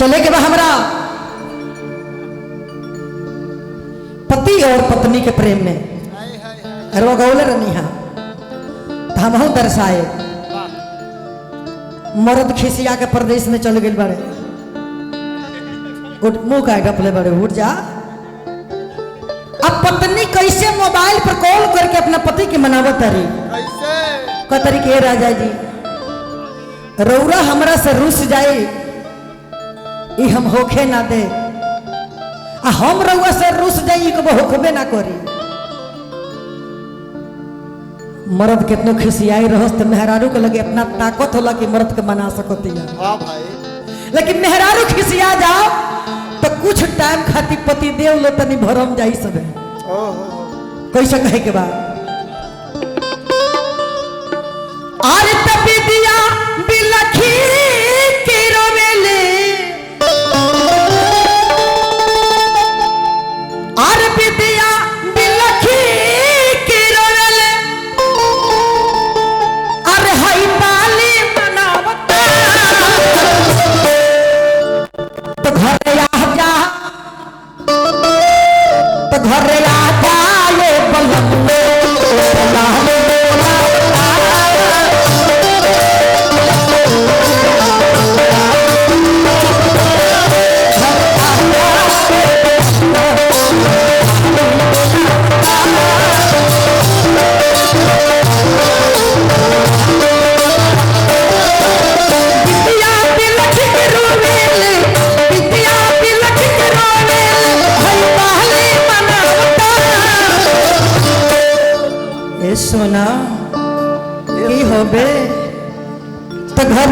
चले के बाद हमारा पति और पत्नी के प्रेम में रोगौले रनिहा हम दर्शाए मर्द खिसिया के प्रदेश में चल गए बड़े उठ मुंह का डपले बड़े उठ जा। अब पत्नी कैसे मोबाइल पर कॉल करके अपना पति के मनावत तारी का तरीके राजा जी रौरा हमरा से रुस जाए ई हम होखे ना दे आ हम रउआ से रुस जाई कबो होखबे ना करी। मर्द कितनो खिसियाई रहस त मेहरारू के लगे अपना ताकत होला कि मर्द के मना सकती है। हाँ भाई लेकिन मेहरारू खिसिया जाओ तो कुछ टाइम खाती पति देव लो तनी भरम जाई सब कैसे कहे के बाद आरे तभी दिया बिलखी के रोवेले आरे बिदिया बिलखी के रोवेले अरे हाई पाली मनावता तो घरे आ जा तो घरे आ जा ये बलम सोना की होबे तो घर